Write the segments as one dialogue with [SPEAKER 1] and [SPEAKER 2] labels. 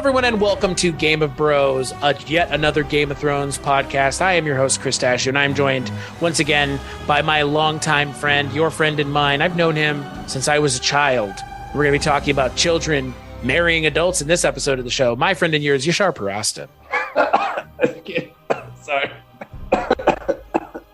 [SPEAKER 1] everyone, and welcome to Game of Bros, yet another Game of Thrones podcast. I am your host, Chris Dashu, and I'm joined once again by my longtime friend, your friend and mine. I've known him since I was a child. We're going to be talking about children marrying adults in this episode of the show. My friend and yours, Yashar Parasta.
[SPEAKER 2] Sorry.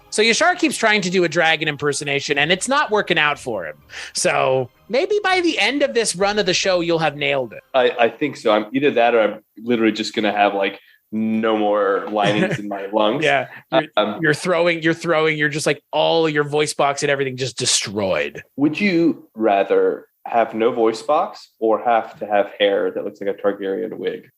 [SPEAKER 1] So Yashar keeps trying to do a dragon impersonation, and it's not working out for him. So maybe by the end of this run of the show, you'll have nailed it.
[SPEAKER 2] I think so. I'm either that or I'm literally just going to have like no more linings in my lungs.
[SPEAKER 1] Yeah. You're throwing, you're just like all your voice box and everything just destroyed.
[SPEAKER 2] Would you rather have no voice box or have to have hair that looks like a Targaryen wig?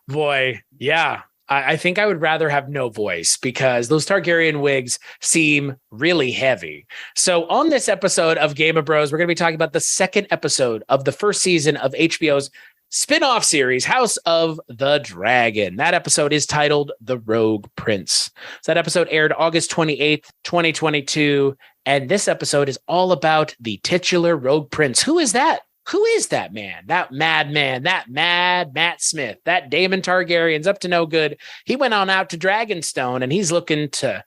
[SPEAKER 1] Boy, yeah. I think I would rather have no voice because those Targaryen wigs seem really heavy. So on this episode of Game of Bros, we're going to be talking about the second episode of the first season of HBO's spin-off series, House of the Dragon. That episode is titled The Rogue Prince. So that episode aired August 28th, 2022. And this episode is all about the titular Rogue Prince. Who is that? Who is that man? That madman, that mad Matt Smith, that Daemon Targaryen's up to no good. He went on out to Dragonstone and he's looking to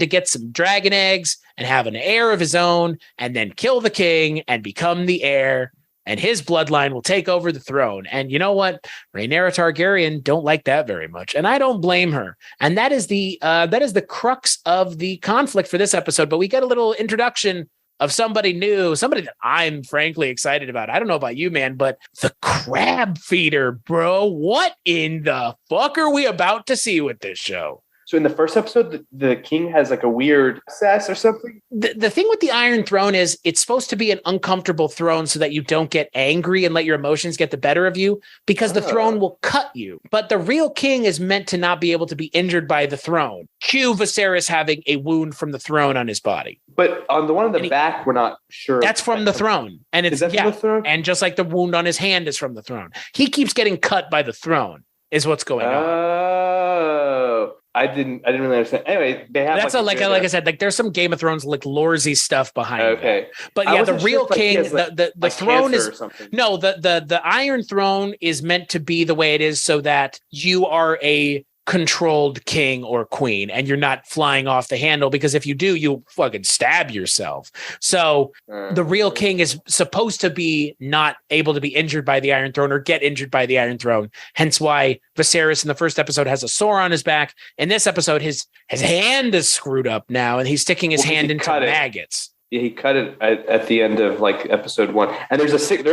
[SPEAKER 1] get some dragon eggs and have an heir of his own and then kill the king and become the heir. And his bloodline will take over the throne. And you know what? Rhaenyra Targaryen don't like that very much. And I don't blame her. And that is the crux of the conflict for this episode. But we get a little introduction of somebody new, somebody that I'm frankly excited about. I don't know about you, man, but the crab feeder, bro. What in the fuck are we about to see with this show?
[SPEAKER 2] So in the first episode, the king has like a weird sass or something.
[SPEAKER 1] The thing with the Iron Throne is it's supposed to be an uncomfortable throne so that you don't get angry and let your emotions get the better of you because the throne will cut you. But the real king is meant to not be able to be injured by the throne. Cue Viserys having a wound from the throne on his body.
[SPEAKER 2] But on the one on the back, we're not sure.
[SPEAKER 1] That's from the throne. And it's
[SPEAKER 2] from the throne?
[SPEAKER 1] And just like the wound on his hand is from the throne. He keeps getting cut by the throne is what's going on.
[SPEAKER 2] Oh. I didn't really understand. Anyway, they have
[SPEAKER 1] that's like I said, like there's some Game of Thrones like loresy stuff behind it. But yeah, the real king, the throne is no, the Iron Throne is meant to be the way it is so that you are a controlled king or queen and you're not flying off the handle, because if you do, you fucking stab yourself. So the real king is supposed to be not able to be injured by the Iron Throne or get injured by the Iron Throne. Hence why Viserys in the first episode has a sore on his back. In this episode, his hand is screwed up now and he's sticking his hand into maggots.
[SPEAKER 2] Yeah, he cut it at the end of like episode 1, and there is a 6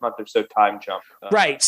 [SPEAKER 2] month or so time jump.
[SPEAKER 1] Right.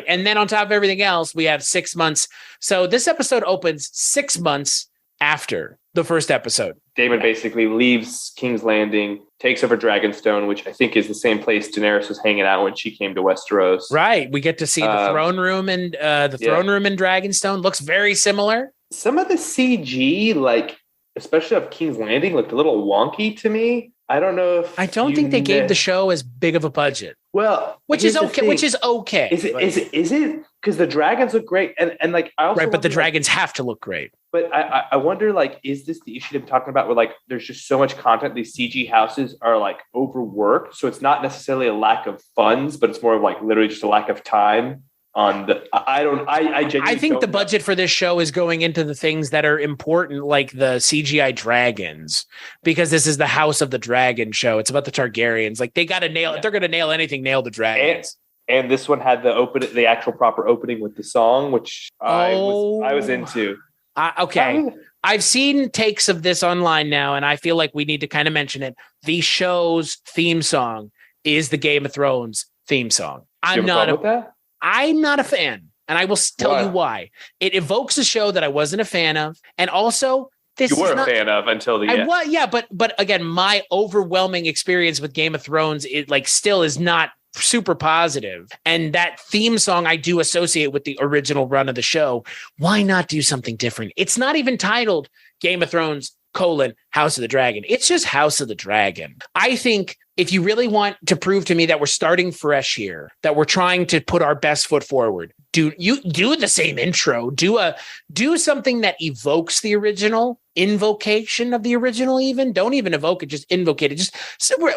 [SPEAKER 1] And then on top of everything else, we have 6 months. So this episode opens 6 months after the first episode.
[SPEAKER 2] Daemon basically leaves King's Landing, takes over Dragonstone, which I think is the same place Daenerys was hanging out when she came to Westeros.
[SPEAKER 1] Right. We get to see the throne room and throne room in Dragonstone looks very similar.
[SPEAKER 2] Some of the CG, like especially of King's Landing, looked a little wonky to me. I don't know if
[SPEAKER 1] I don't think they gave the show as big of a budget.
[SPEAKER 2] Well,
[SPEAKER 1] which is okay.
[SPEAKER 2] Is it because the dragons look great and like I also
[SPEAKER 1] but the dragons have to look great.
[SPEAKER 2] But I wonder, like, is this the issue I'm talking about where like there's just so much content, these CG houses are like overworked, so it's not necessarily a lack of funds, but it's more of like literally just a lack of time. I think
[SPEAKER 1] the budget for this show is going into the things that are important, like the CGI dragons, because this is the House of the Dragon show. It's about the Targaryens. Like they got to nail it. They're going to nail anything. Nail the dragons.
[SPEAKER 2] And this one had the actual proper opening with the song, which I was into.
[SPEAKER 1] Okay. I've seen takes of this online now, and I feel like we need to kind of mention it. The show's theme song is the Game of Thrones theme song. I'm not a fan, and I will tell you why. It evokes a show that I wasn't a fan of, and also this
[SPEAKER 2] you were a fan of until the end.
[SPEAKER 1] But again, my overwhelming experience with Game of Thrones, it like still is not super positive, and that theme song I do associate with the original run of the show. Why not do something different? It's not even titled Game of Thrones House of the Dragon. It's just House of the Dragon. I think if you really want to prove to me that we're starting fresh here, that we're trying to put our best foot forward, do the same intro, do something that evokes the original, invocation of the original. Even don't even evoke it, just invocate it.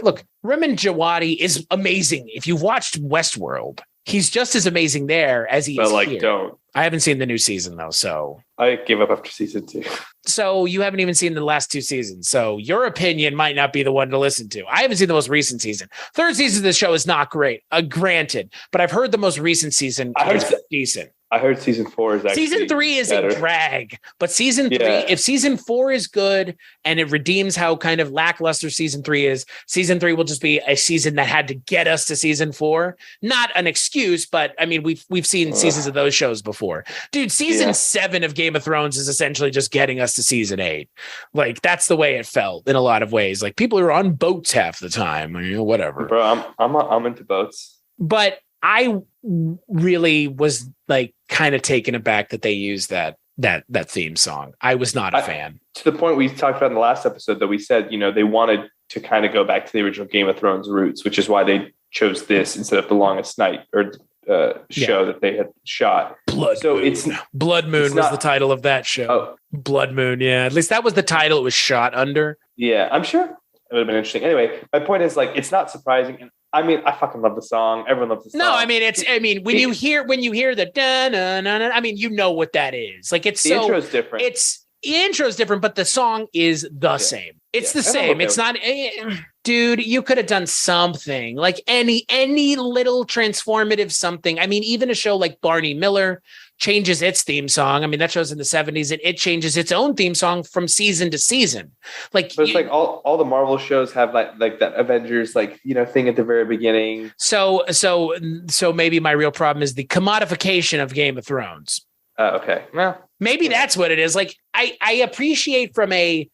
[SPEAKER 1] Look, Ramin Djawadi is amazing. If you've watched Westworld, He's just as amazing there as he
[SPEAKER 2] but
[SPEAKER 1] is
[SPEAKER 2] like
[SPEAKER 1] here.
[SPEAKER 2] don't.
[SPEAKER 1] I haven't seen the new season though, so
[SPEAKER 2] I gave up after season 2.
[SPEAKER 1] So you haven't even seen the last 2 seasons. So your opinion might not be the one to listen to. I haven't seen the most recent season. Third season of the show is not great, granted, but I've heard the most recent season is decent.
[SPEAKER 2] I heard season 4 is actually
[SPEAKER 1] season 3 is
[SPEAKER 2] better.
[SPEAKER 1] a drag, but season 3, if season 4 is good and it redeems how kind of lackluster season 3 is, season 3 will just be a season that had to get us to season 4. Not an excuse, but I mean, we've seen seasons of those shows before. Dude, season 7 of Game of Thrones is essentially just getting us to season 8. Like that's the way it felt in a lot of ways. Like people are on boats half the time, whatever.
[SPEAKER 2] Bro, I'm into boats.
[SPEAKER 1] But I really was like kind of taken aback that they used that theme song. I was not a fan.
[SPEAKER 2] To the point we talked about in the last episode that we said, they wanted to kind of go back to the original Game of Thrones roots, which is why they chose this instead of The Longest Night or show that they had shot.
[SPEAKER 1] Blood Moon was the title of that show.
[SPEAKER 2] Oh.
[SPEAKER 1] Blood Moon, yeah. At least that was the title it was shot under.
[SPEAKER 2] Yeah, I'm sure it would have been interesting. Anyway, my point is like it's not surprising. And I mean, I fucking love the song. Everyone loves the song.
[SPEAKER 1] No, I mean, when you hear the da na na na, I mean, you know what that is. Like the intro is different. The intro is different, but the song is the same. It's the same. It's not, dude. You could have done something like any little transformative something. I mean, even a show like Barney Miller changes its theme song. I mean, that show's in the 70s and it changes its own theme song from season to season. Like,
[SPEAKER 2] but it's like all the Marvel shows have like that Avengers thing at the very beginning.
[SPEAKER 1] So maybe my real problem is the commodification of Game of Thrones.
[SPEAKER 2] Okay. Well,
[SPEAKER 1] maybe that's what it is. Like I appreciate from a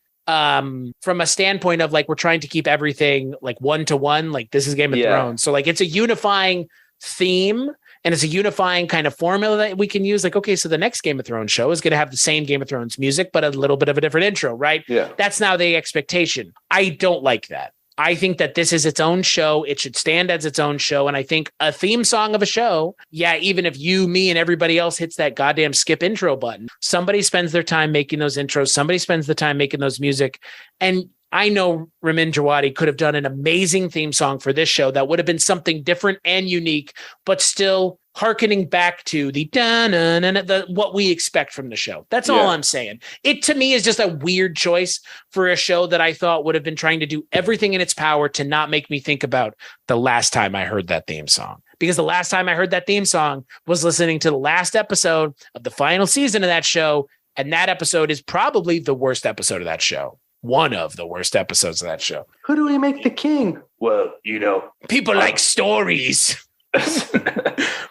[SPEAKER 1] standpoint of like, we're trying to keep everything like 1-to-1, like this is Game of Thrones. So like, it's a unifying theme and it's a unifying kind of formula that we can use. Like, okay, so the next Game of Thrones show is going to have the same Game of Thrones music, but a little bit of a different intro, right?
[SPEAKER 2] Yeah.
[SPEAKER 1] That's now the expectation. I don't like that. I think that this is its own show. It should stand as its own show. And I think a theme song of a show, even if you, me, and everybody else hits that goddamn skip intro button, somebody spends their time making those intros. Somebody spends the time making those music. And I know Ramin Djawadi could have done an amazing theme song for this show that would have been something different and unique, but still hearkening back to the what we expect from the show. That's all I'm saying. It to me is just a weird choice for a show that I thought would have been trying to do everything in its power to not make me think about the last time I heard that theme song. Because the last time I heard that theme song was listening to the last episode of the final season of that show. And that episode is probably the worst episode of that show. One of the worst episodes of that show.
[SPEAKER 2] Who do we make the king? Well,
[SPEAKER 1] people like stories.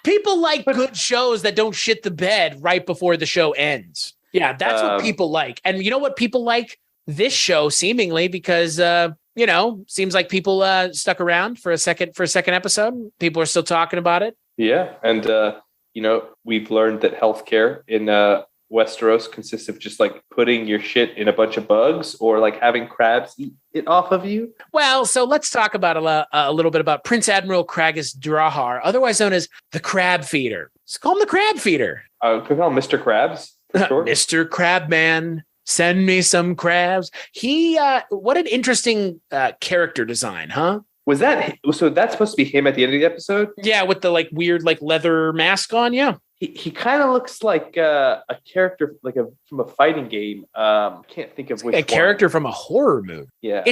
[SPEAKER 1] People like good shows that don't shit the bed right before the show ends. Yeah, that's what people like. And you know what people like? This show seemingly because seems like people stuck around for a second episode. People are still talking about it.
[SPEAKER 2] Yeah, and we've learned that healthcare in Westeros consists of just like putting your shit in a bunch of bugs or like having crabs eat it off of you.
[SPEAKER 1] Well, so let's talk about a little bit about Prince Admiral Kragus Drahar, otherwise known as the Crab Feeder. Let's call him the Crab Feeder.
[SPEAKER 2] Can we call him Mr. Krabs? Sure.
[SPEAKER 1] Mr. Crabman, send me some crabs. What an interesting character design, huh?
[SPEAKER 2] Was that so? That's supposed to be him at the end of the episode?
[SPEAKER 1] Yeah, with the like weird like leather mask on. Yeah.
[SPEAKER 2] He kind of looks like a character from a fighting game. Can't think of which
[SPEAKER 1] character from a horror movie.
[SPEAKER 2] Yeah,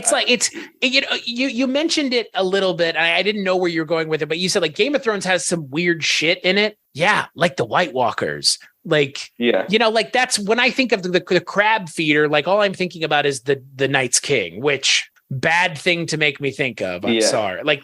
[SPEAKER 1] you mentioned it a little bit. I didn't know where you were going with it, but you said like Game of Thrones has some weird shit in it. Yeah, like the White Walkers. Like like that's when I think of the Crab Feeder. Like all I'm thinking about is the Night's King, which. Bad thing to make me think of. I'm sorry. Like,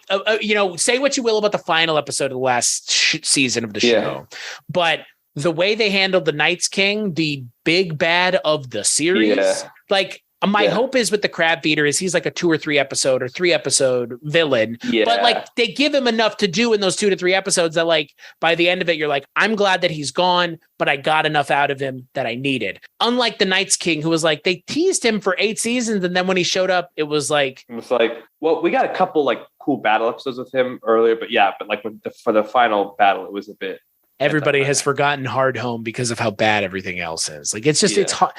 [SPEAKER 1] say what you will about the final episode of the last season of the show, but the way they handled the Night's King, the big bad of the series, like my hope is with the Crab Feeder is he's like a 2 or 3 episode or 3 episode villain, but like they give him enough to do in those 2 to 3 episodes that like by the end of it, you're like, I'm glad that he's gone, but I got enough out of him that I needed. Unlike the Night's King, who was like, they teased him for 8 seasons. And then when he showed up, it was like,
[SPEAKER 2] well, we got a couple like cool battle episodes with him earlier, but like for the final battle, it was a bit.
[SPEAKER 1] everybody has forgotten Hardhome because of how bad everything else is. Like, it's just, it's hard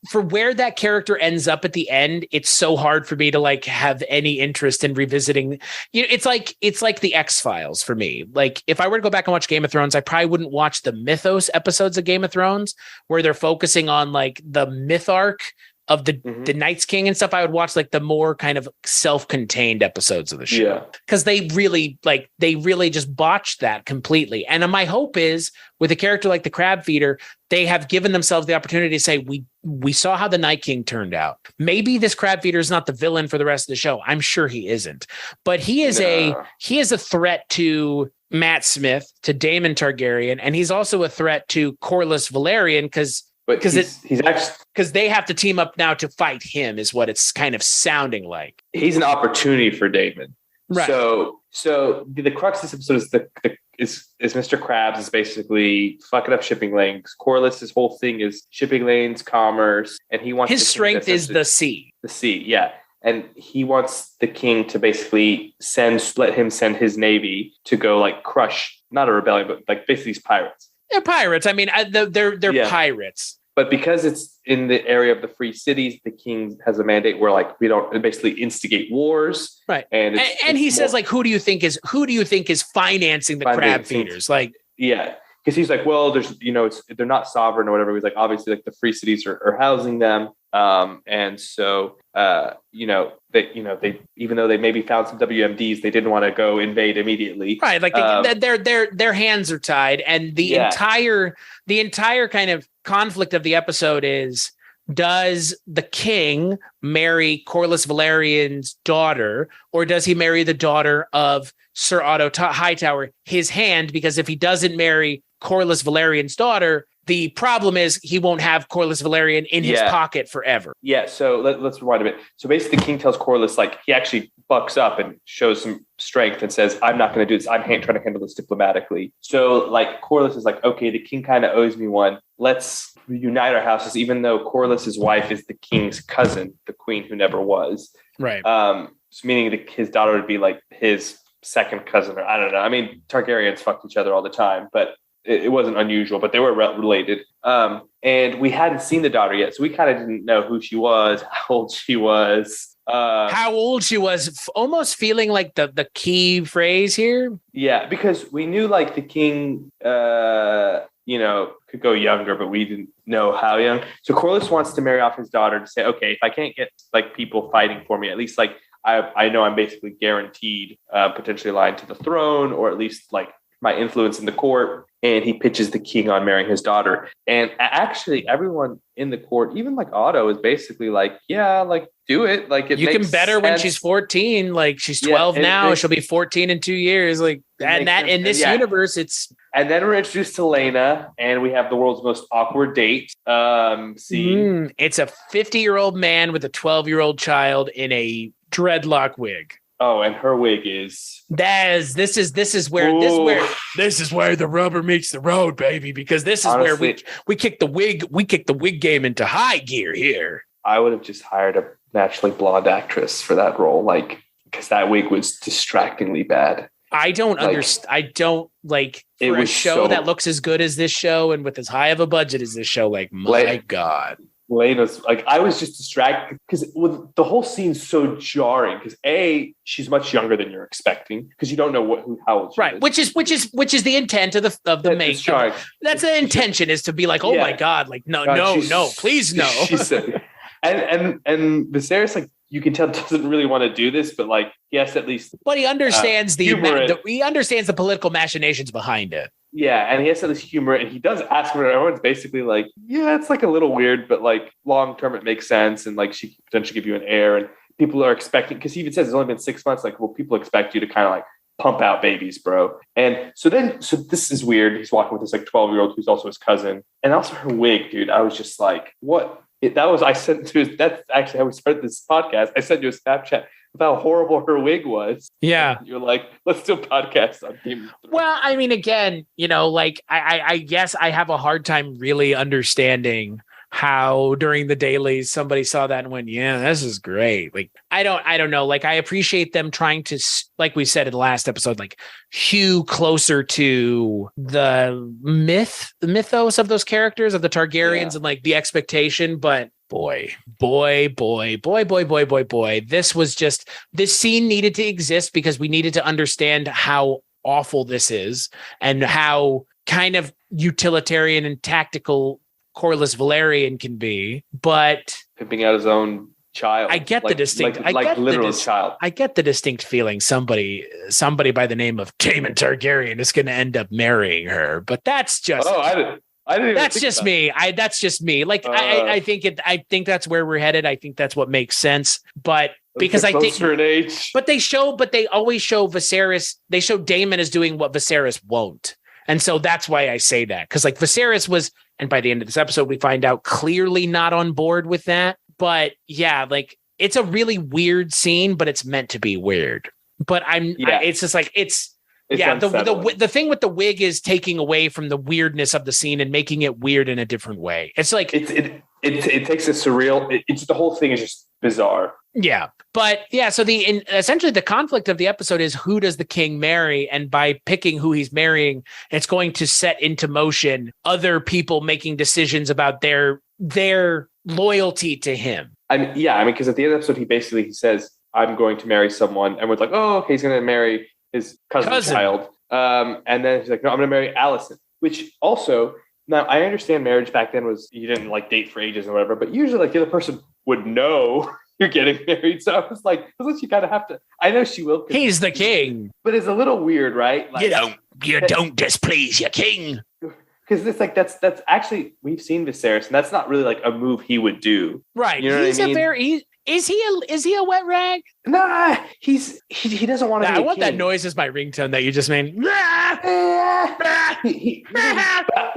[SPEAKER 1] for where that character ends up at the end. It's so hard for me to like have any interest in revisiting. You know, it's like the X-Files for me. Like, if I were to go back and watch Game of Thrones, I probably wouldn't watch the Mythos episodes of Game of Thrones where they're focusing on like the myth arc of the Night's King and stuff. I would watch like the more kind of self-contained episodes of the show because they really just botched that completely. And my hope is with a character like the Crab Feeder, they have given themselves the opportunity to say, we saw how the Night King turned out. Maybe this Crab Feeder is not the villain for the rest of the show. I'm sure he isn't, but he is a threat to Matt Smith, to Daemon Targaryen, and he's also a threat to Corlys Velaryon because they have to team up now to fight him, is what it's kind of sounding like.
[SPEAKER 2] He's an opportunity for Daemon.
[SPEAKER 1] Right.
[SPEAKER 2] So the crux of this episode is Mr. Krabs is basically fucking up shipping lanes. Corlys' whole thing is shipping lanes, commerce, and he wants
[SPEAKER 1] his strength is the sea.
[SPEAKER 2] The sea, yeah. And he wants the king to basically let him send his navy to go like crush, not a rebellion, but like basically these pirates.
[SPEAKER 1] They're pirates. I mean, they're pirates.
[SPEAKER 2] But because it's in the area of the free cities, the king has a mandate where like we don't basically instigate wars.
[SPEAKER 1] Right. And he says like, who do you think is financing the Crab Feeders? Like,
[SPEAKER 2] yeah. Because he's like, well, there's, they're not sovereign or whatever. He's like, obviously like the free cities are housing them. And so, they, even though they maybe found some WMDs, they didn't want to go invade immediately.
[SPEAKER 1] Right. Like their hands are tied. And the entire kind of conflict of the episode is, does the king marry Corlys Velaryon's daughter, or does he marry the daughter of Sir Otto Hightower, his hand? Because if he doesn't marry Corlys Velaryon's daughter, the problem is he won't have Corlys Velaryon in his pocket forever. Yeah, so let's rewind a bit. So basically the king tells Corlys, like, he actually bucks up and shows some strength and says, I'm not going to do this. I'm trying to handle this diplomatically. So like Corlys is like, okay, the king kind of owes me one. Let's unite our houses, even though Corlys's wife is the king's cousin, the queen who never was. Right.
[SPEAKER 2] So meaning his daughter would be like his second cousin, or I don't know. I mean, Targaryens fucked each other all the time, but it wasn't unusual, but they were related. And we hadn't seen the daughter yet, so we kind of didn't know who she was, how old she was. Almost feeling like the key phrase here. Yeah, because we knew like the king, could go younger, but we didn't know how young. So Corlys wants to marry off his daughter to say, okay, if I can't get like people fighting for me, at least like I know I'm basically guaranteed potentially line to the throne, or at least like my influence in the court. And he pitches the king on marrying his daughter. And actually everyone in the court, even like Otto, is basically like, yeah, like do it. Like you can bet her when she's 14, like she's 12 now, she'll be 14 in 2 years. Like and that in this universe, it's. And then we're introduced to Lena, and we have the world's most awkward date scene.
[SPEAKER 1] It's a 50-year-old man with a 12-year-old child in a dreadlock wig.
[SPEAKER 2] Oh, and her wig is.
[SPEAKER 1] This is where the rubber meets the road, baby. Because this is honestly, where we kick the wig game into high gear here. I would have just hired a naturally blonde actress for that role, like because that wig was distractingly bad. I don't understand. I don't like for a show that looks as good as this show and with as high of a budget as this show. Like my God.
[SPEAKER 2] Lena's like, I was just distracted because the whole scene's so jarring because she's much younger than you're expecting because you don't know how old she is.
[SPEAKER 1] Which is the intent of the main. That's the intention, is to be like, oh my God, like no, please no.
[SPEAKER 2] She said, and Viserys, like, you can tell doesn't really want to do this, but like, yes, at least.
[SPEAKER 1] But he understands he understands the political machinations behind it.
[SPEAKER 2] Yeah, and he has this humor, and he does ask her. Everyone's basically like, yeah, it's like a little weird, but like long term, it makes sense, and like she could potentially give you an heir, and people are expecting, because he even says it's only been 6 months. Like, well, people expect you to kind of like pump out babies, bro. And so this is weird. He's walking with this like 12-year-old who's also his cousin, and also her wig, dude. I was just like, what? That's actually how we started this podcast. I sent you a Snapchat of how horrible her wig was.
[SPEAKER 1] Yeah.
[SPEAKER 2] You're like, let's do a podcast on Game of Thrones.
[SPEAKER 1] Well, I mean, again, like I guess I have a hard time really understanding how during the dailies somebody saw that and went, yeah, this is great. Like, I don't know. Like, I appreciate them trying to, like we said in the last episode, like hew closer to the mythos of those characters, of the Targaryens, and like the expectation. But boy, this scene needed to exist because we needed to understand how awful this is and how kind of utilitarian and tactical Corlys Velaryon can be. But
[SPEAKER 2] pimping out his own child.
[SPEAKER 1] I get the distinct,
[SPEAKER 2] child.
[SPEAKER 1] I get the distinct feeling somebody by the name of Daemon Targaryen is going to end up marrying her. But that's just,
[SPEAKER 2] I didn't.
[SPEAKER 1] That's just me. That's just me. Like, I think that's where we're headed. I think that's what makes sense. But because I think,
[SPEAKER 2] in age.
[SPEAKER 1] but they always show Viserys. They show Daemon as doing what Viserys won't. And so that's why I say that. Because like Viserys was, and by the end of this episode, we find out clearly not on board with that. But yeah, like it's a really weird scene, but it's meant to be weird. But it's just like, the thing with the wig is taking away from the weirdness of the scene and making it weird in a different way. It's like
[SPEAKER 2] it takes a surreal. It's the whole thing is just bizarre.
[SPEAKER 1] Yeah, but yeah. So essentially the conflict of the episode is who does the king marry, and by picking who he's marrying, it's going to set into motion other people making decisions about their loyalty to him.
[SPEAKER 2] Because at the end of the episode, he says, "I'm going to marry someone," and we're like, "Oh, okay, he's going to marry his cousin's child." And then he's like, "No, I'm going to marry Alicent," which also. Now, I understand marriage back then was you didn't like date for ages or whatever, but usually like the other person would know you're getting married. So I was like, unless you kind of have to, I know she will.
[SPEAKER 1] He's the king.
[SPEAKER 2] But it's a little weird, right?
[SPEAKER 1] Like, you don't displease your king.
[SPEAKER 2] Because it's like, that's actually, we've seen Viserys and that's not really like a move he would do.
[SPEAKER 1] Right. You know he's what I mean? Is he a wet rag?
[SPEAKER 2] Nah, he doesn't want to.
[SPEAKER 1] I want that noise as my ringtone that you just made. He's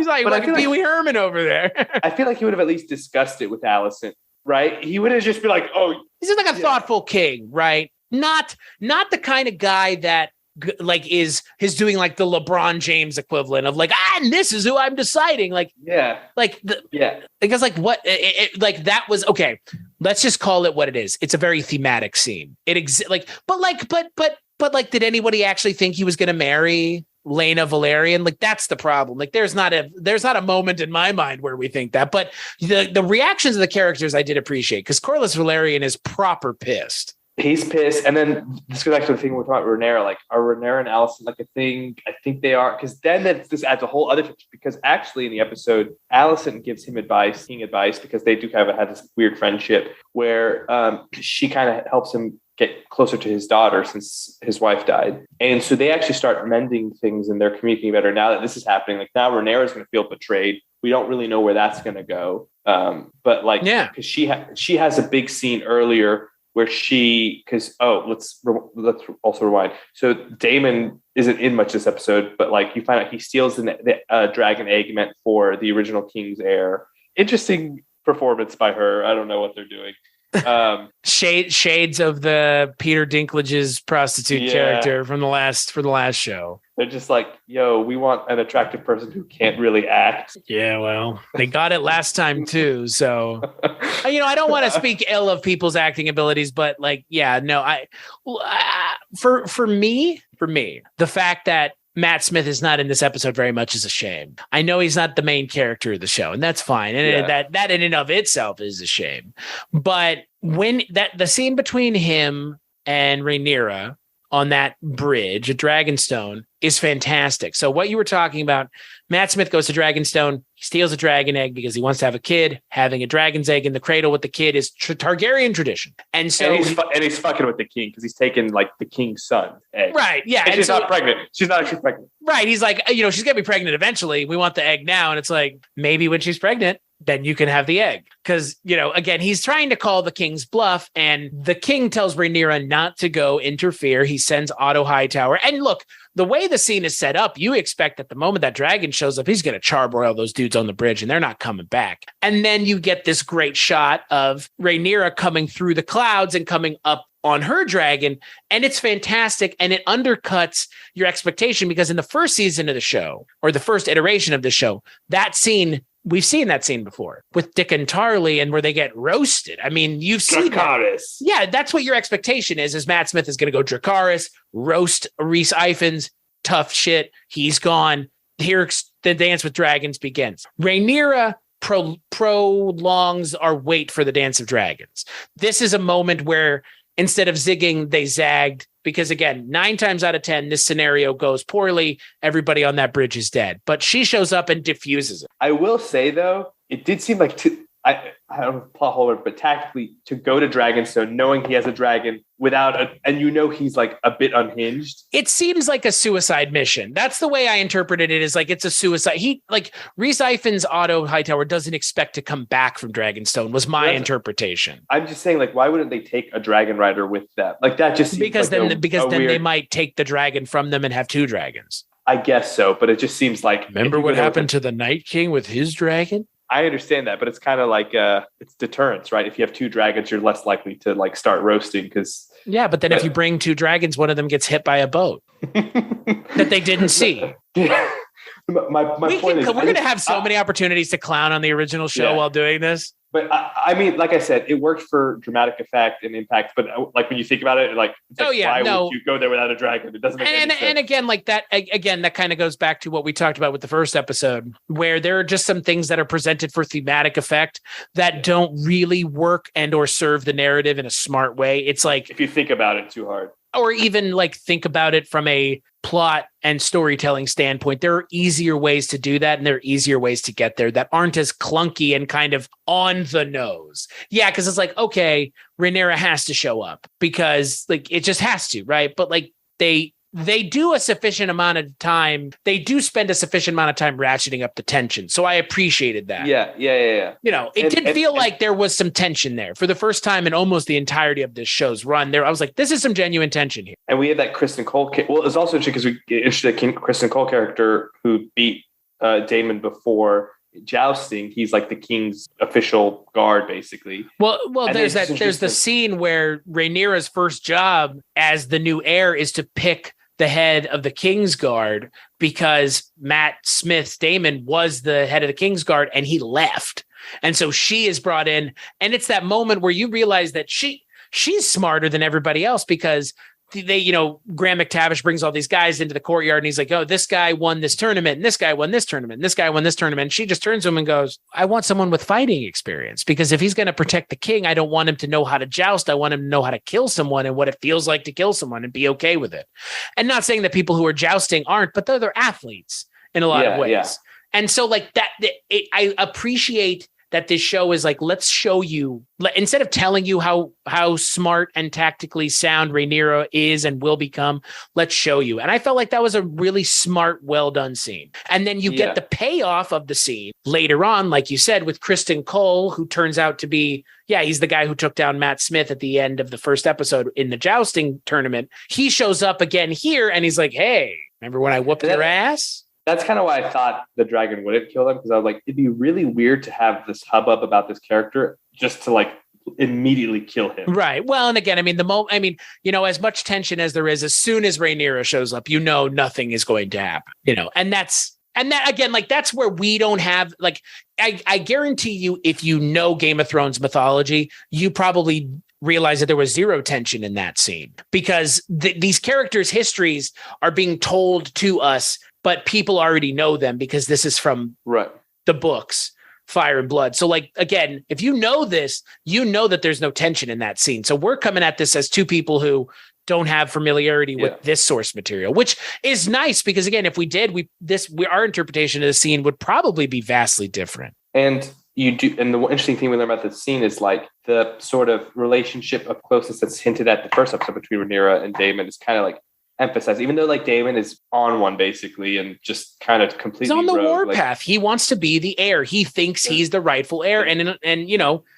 [SPEAKER 1] like Pee Wee Herman over there.
[SPEAKER 2] I feel like he would have at least discussed it with Alicent, right? He would have just been like, "Oh,
[SPEAKER 1] he's just like a thoughtful king, right? Not the kind of guy that like is doing like the LeBron James equivalent of like, and this is who I'm deciding." Like, because like what like that was okay. Let's just call it what it is. It's a very thematic scene. But did anybody actually think he was going to marry Laena Velaryon? Like, that's the problem. Like, there's not a moment in my mind where we think that. But the reactions of the characters I did appreciate, because Corlys Velaryon is proper pissed.
[SPEAKER 2] He's pissed. And then this goes back to the thing we're talking about Rhaenyra. Like, are Rhaenyra and Alicent like a thing? I think they are. Because then this adds a whole other picture. Because actually in the episode, Alicent gives him king advice, because they do kind of have this weird friendship where she kind of helps him get closer to his daughter since his wife died. And so they actually start mending things and they're communicating better now that this is happening. Like now Rhaenyra is going to feel betrayed. We don't really know where that's going to go. But like, because she has a big scene earlier where let's also rewind. So Daemon isn't in much this episode, but like you find out he steals the dragon egg meant for the original king's heir. Interesting performance by her. I don't know what they're doing.
[SPEAKER 1] Shades of the Peter Dinklage's prostitute character from the last show.
[SPEAKER 2] They're just like, yo, we want an attractive person who can't really act.
[SPEAKER 1] Yeah, well, they got it last time too. So, I don't want to speak ill of people's acting abilities, but like, yeah, no, for me, the fact that Matt Smith is not in this episode very much is a shame. I know he's not the main character of the show, and that's fine. And that in and of itself is a shame. But when the scene between him and Rhaenyra on that bridge at Dragonstone is fantastic. So what you were talking about, Matt Smith goes to Dragonstone, he steals a dragon egg because he wants to have a kid. Having a dragon's egg in the cradle with the kid is Targaryen tradition. And so
[SPEAKER 2] he's fucking with the king because he's taken like the king's son's egg.
[SPEAKER 1] Right. Yeah.
[SPEAKER 2] And she's not pregnant. She's not actually pregnant.
[SPEAKER 1] Right. He's like, she's going to be pregnant eventually. We want the egg now. And it's like, maybe when she's pregnant, then you can have the egg. Because, again, he's trying to call the king's bluff, and the king tells Rhaenyra not to go interfere. He sends Otto Hightower. And look, the way the scene is set up, you expect that the moment that dragon shows up, he's going to charbroil those dudes on the bridge and they're not coming back. And then you get this great shot of Rhaenyra coming through the clouds and coming up on her dragon. And it's fantastic. And it undercuts your expectation, because in the first season of the show, or the first iteration of the show, that scene we've seen that scene before with Dick and Tarly, and where they get roasted. I mean, you've seen that. Yeah, that's what your expectation is Matt Smith is going to go Dracarys, roast Rhys Ifans, tough shit. He's gone. Here the Dance with Dragons begins. Rhaenyra prolongs our wait for the Dance of Dragons. This is a moment where instead of zigging, they zagged, because again, 9 times out of 10, this scenario goes poorly. Everybody on that bridge is dead, but she shows up and diffuses it.
[SPEAKER 2] I will say though, it did seem like I don't know plot hole, but tactically to go to Dragonstone, knowing he has a dragon and he's like a bit unhinged.
[SPEAKER 1] It seems like a suicide mission. That's the way I interpreted it. Is like it's a suicide. Rhys Ifans' Otto Hightower doesn't expect to come back from Dragonstone. Was my interpretation.
[SPEAKER 2] I'm just saying, like, why wouldn't they take a dragon rider with them? Like that just seems
[SPEAKER 1] because
[SPEAKER 2] like
[SPEAKER 1] then they might take the dragon from them and have 2 dragons.
[SPEAKER 2] I guess so, but it just seems like
[SPEAKER 1] remember what happened to the Night King with his dragon.
[SPEAKER 2] I understand that, but it's kind of like it's deterrence, right? If you have 2 dragons, you're less likely to like start roasting because.
[SPEAKER 1] Yeah, but then if you bring 2 dragons, one of them gets hit by a boat that they didn't see.
[SPEAKER 2] My point is,
[SPEAKER 1] we're going to have so many opportunities to clown on the original show while doing this.
[SPEAKER 2] But I mean, like I said, it worked for dramatic effect and impact. But like when you think about it, why would you go there without a dragon? It doesn't make any sense. And
[SPEAKER 1] again, like that, that kind of goes back to what we talked about with the first episode, where there are just some things that are presented for thematic effect that don't really work and or serve the narrative in a smart way. It's like
[SPEAKER 2] if you think about it too hard.
[SPEAKER 1] Or even like think about it from a plot and storytelling standpoint. There are easier ways to do that, and there are easier ways to get there that aren't as clunky and kind of on the nose. Yeah, because it's like, okay, Rhaenyra has to show up because like it just has to, right? But like they do a sufficient amount of time. They do spend a sufficient amount of time ratcheting up the tension. So I appreciated that.
[SPEAKER 2] Yeah.
[SPEAKER 1] It did feel like there was some tension there for the first time in almost the entirety of this show's run. There, I was like, this is some genuine tension here.
[SPEAKER 2] And we had that Kristen Cole. Well, it's also interesting because we get interested in Kristen Cole character who beat Daemon before jousting. He's like the king's official guard, basically.
[SPEAKER 1] Well, there's the scene where Rhaenyra's first job as the new heir is to pick the head of the King's Guard, because Matt Smith's Daemon was the head of the King's Guard and he left. And so she is brought in, and it's that moment where you realize that she's smarter than everybody else, because Graham McTavish brings all these guys into the courtyard and he's like, oh, this guy won this tournament and this guy won this tournament and this guy won this tournament. And she just turns to him and goes, I want someone with fighting experience, because if he's going to protect the king, I don't want him to know how to joust. I want him to know how to kill someone and what it feels like to kill someone and be okay with it. And not saying that people who are jousting aren't, but they're athletes in a lot of ways. Yeah. And so like that, I appreciate that this show is like, let's show you, instead of telling you how smart and tactically sound Rhaenyra is and will become, let's show you. And I felt like that was a really smart, well done scene. And then you get the payoff of the scene later on, like you said, with Kristen Cole, who turns out to be, he's the guy who took down Matt Smith at the end of the first episode in the jousting tournament. He shows up again here and he's like, hey, remember when I whooped your ass?
[SPEAKER 2] That's kind of why I thought the dragon wouldn't kill them, because I was like, it'd be really weird to have this hubbub about this character just to like immediately kill him.
[SPEAKER 1] Right. Well, and again, I mean, as much tension as there is, as soon as Rhaenyra shows up, nothing is going to happen, and that again, like that's where we don't have, like, I guarantee you, if you know Game of Thrones mythology, you probably realize that there was zero tension in that scene, because these characters' histories are being told to us, but people already know them because this is from the books, Fire and Blood. So like, again, if you know this, you know that there's no tension in that scene. So we're coming at this as 2 people who don't have familiarity with this source material, which is nice, because again, if we did, our interpretation of the scene would probably be vastly different.
[SPEAKER 2] And you do, and the interesting thing we learn about the scene is like the sort of relationship of closeness that's hinted at the first episode between Rhaenyra and Daemon is kind of like emphasized, even though like Daemon is on one basically and just kind of completely
[SPEAKER 1] he's on the warpath. He wants to be the heir. He thinks he's the rightful heir, and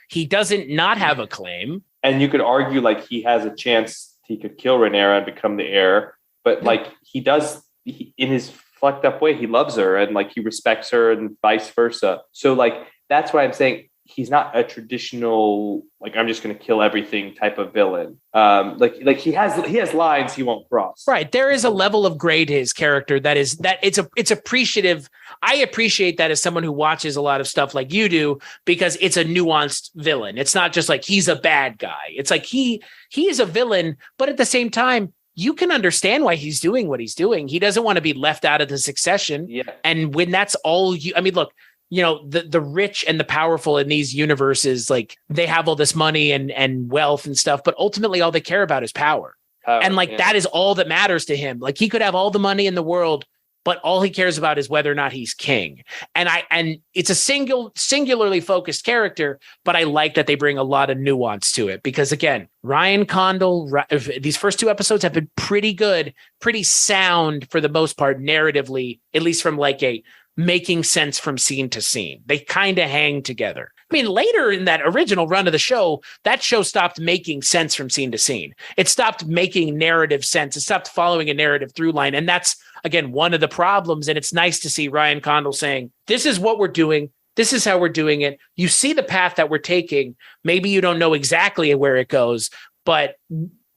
[SPEAKER 1] he doesn't not have a claim. And
[SPEAKER 2] you could argue like he has a chance he could kill Rhaenyra and become the heir, but like he does in his fucked up way. He loves her and like he respects her and vice versa. So like that's why I'm saying he's not a traditional, like, I'm just going to kill everything type of villain. Like he has lines he won't cross.
[SPEAKER 1] Right. There is a level of gray to his character that it's appreciative. I appreciate that as someone who watches a lot of stuff like you do, because it's a nuanced villain. It's not just like he's a bad guy. It's like he is a villain, but at the same time, you can understand why he's doing what he's doing. He doesn't want to be left out of the succession.
[SPEAKER 2] Yeah.
[SPEAKER 1] And when that's all look, the rich and the powerful in these universes, like they have all this money and wealth and stuff, but ultimately all they care about is power. And that is all that matters to him. Like he could have all the money in the world, but all he cares about is whether or not he's king. And it's a singularly focused character, but I like that they bring a lot of nuance to it because again, Ryan Condal, these first 2 episodes have been pretty good, pretty sound for the most part, narratively, at least from like a making sense from scene to scene. They kind of hang together. I mean, later in that original run of the show, that show stopped making sense from scene to scene. It stopped making narrative sense. It stopped following a narrative through line. And that's, again, one of the problems. And it's nice to see Ryan Condal saying, this is what we're doing. This is how we're doing it. You see the path that we're taking. Maybe you don't know exactly where it goes, but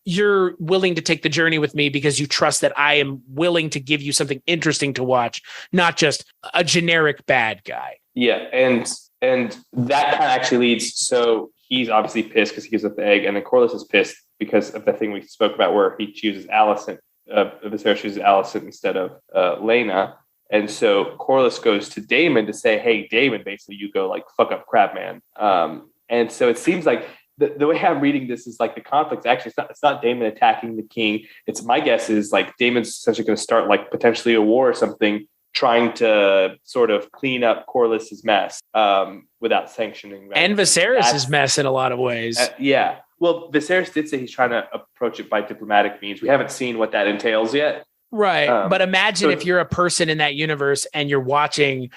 [SPEAKER 1] you're willing to take the journey with me because you trust that I am willing to give you something interesting to watch, not just a generic bad guy.
[SPEAKER 2] Yeah. And that kind of actually leads. So he's obviously pissed because he gives up the egg. And then Corlys is pissed because of the thing we spoke about where he chooses Alicent. Viserys chooses Alicent instead of Laena. And so Corlys goes to Daemon to say, hey, Daemon, basically you go like fuck up Crabman. And so it seems like the way I'm reading this is like the conflict. Actually, it's not Daemon attacking the king. It's my guess is like Daemon's essentially going to start like potentially a war or something, trying to sort of clean up Corlys's mess without sanctioning that.
[SPEAKER 1] And Viserys' mess in a lot of ways.
[SPEAKER 2] Yeah. Well, Viserys did say he's trying to approach it by diplomatic means. We haven't seen what that entails yet.
[SPEAKER 1] Right. But imagine if you're a person in that universe and you're watching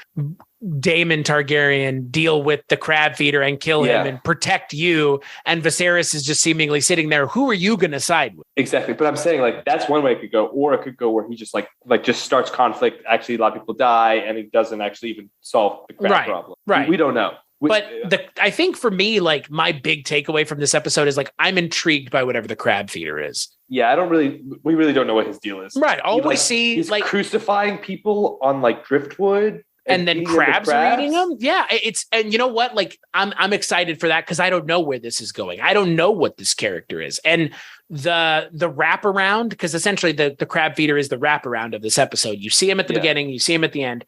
[SPEAKER 1] Daemon Targaryen deal with the crab feeder and kill him and protect you. And Viserys is just seemingly sitting there. Who are you going to side with?
[SPEAKER 2] Exactly. But I'm saying like, that's one way it could go, or it could go where he just like just starts conflict. Actually, a lot of people die and he doesn't actually even solve the crab problem.
[SPEAKER 1] Right.
[SPEAKER 2] We don't know.
[SPEAKER 1] I think for me, like my big takeaway from this episode is like, I'm intrigued by whatever the crab feeder is.
[SPEAKER 2] Yeah. we really don't know what his deal is.
[SPEAKER 1] Right. All we see
[SPEAKER 2] he's
[SPEAKER 1] like
[SPEAKER 2] crucifying people on like driftwood.
[SPEAKER 1] And then crabs are eating them. Yeah, and you know what? Like I'm excited for that because I don't know where this is going. I don't know what this character is. And the wraparound, because essentially the crab feeder is the wraparound of this episode. You see him at the beginning, you see him at the end.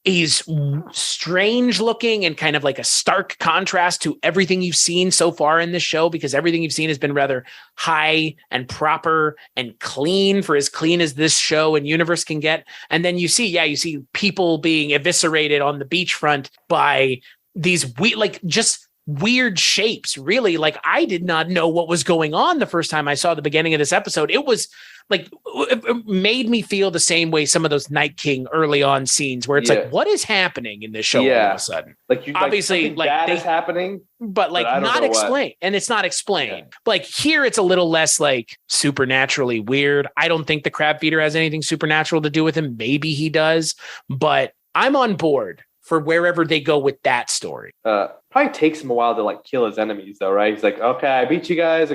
[SPEAKER 1] He's strange looking and kind of like a stark contrast to everything you've seen so far in this show, because everything you've seen has been rather high and proper and clean, for as clean as this show and universe can get. And then you see people being eviscerated on the beachfront by these weird shapes. Really, like I did not know what was going on the first time I saw the beginning of this episode. It was like, it made me feel the same way some of those Night King early on scenes where it's like, what is happening in this show all of a sudden?
[SPEAKER 2] Like obviously like that is happening,
[SPEAKER 1] but like not explained. And it's not explained. Yeah. Like here, it's a little less like supernaturally weird. I don't think the crab feeder has anything supernatural to do with him. Maybe he does, but I'm on board for wherever they go with that story.
[SPEAKER 2] Probably takes him a while to like kill his enemies though, right? He's like, okay, I beat you guys.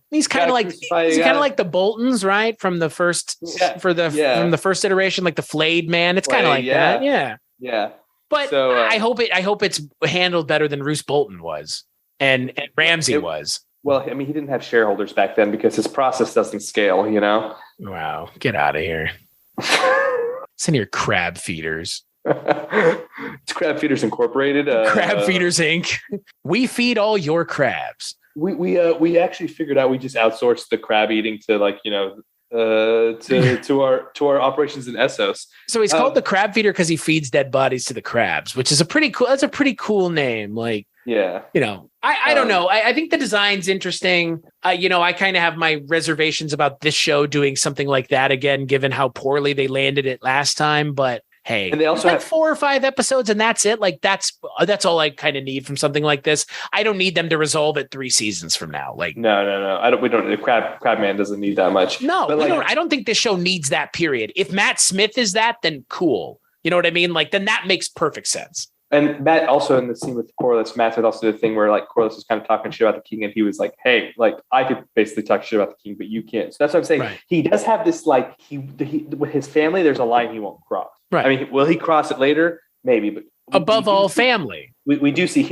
[SPEAKER 1] He's kind of like the Boltons, right? From the first from the first iteration, like the flayed man. It's kind of like that. Yeah.
[SPEAKER 2] Yeah.
[SPEAKER 1] But so, I hope it's handled better than Roose Bolton was and Ramsay was.
[SPEAKER 2] Well, I mean, he didn't have shareholders back then because his process doesn't scale, you know?
[SPEAKER 1] Wow. Get out of here. Send your crab feeders.
[SPEAKER 2] It's Crab Feeders Incorporated.
[SPEAKER 1] Crab Feeders Inc. We feed all your crabs.
[SPEAKER 2] We actually figured out we just outsourced the crab eating to to our operations in Essos.
[SPEAKER 1] So he's called the Crab Feeder because he feeds dead bodies to the crabs, which is a pretty cool name. Like,
[SPEAKER 2] yeah,
[SPEAKER 1] you know, I don't know. I think the design's interesting. I kind of have my reservations about this show doing something like that again, given how poorly they landed it last time. But hey, and they also have 4 or 5 episodes and that's it. Like that's all I kind of need from something like this. I don't need them to resolve it 3 seasons from now. Like,
[SPEAKER 2] no. We don't. The Crabman doesn't need that much.
[SPEAKER 1] No, but I don't think this show needs that period. If Matt Smith is that, then cool. You know what I mean? Like, then that makes perfect sense.
[SPEAKER 2] And Matt also in the scene with Corlys, Matt had also the thing where like Corlys was kind of talking shit about the king, and he was like, "Hey, like I could basically talk shit about the king, but you can't." So that's what I'm saying. Right. He does have this like he with his family. There's a line he won't cross. Right. I mean, will he cross it later? Maybe, but
[SPEAKER 1] above all, family.
[SPEAKER 2] We do see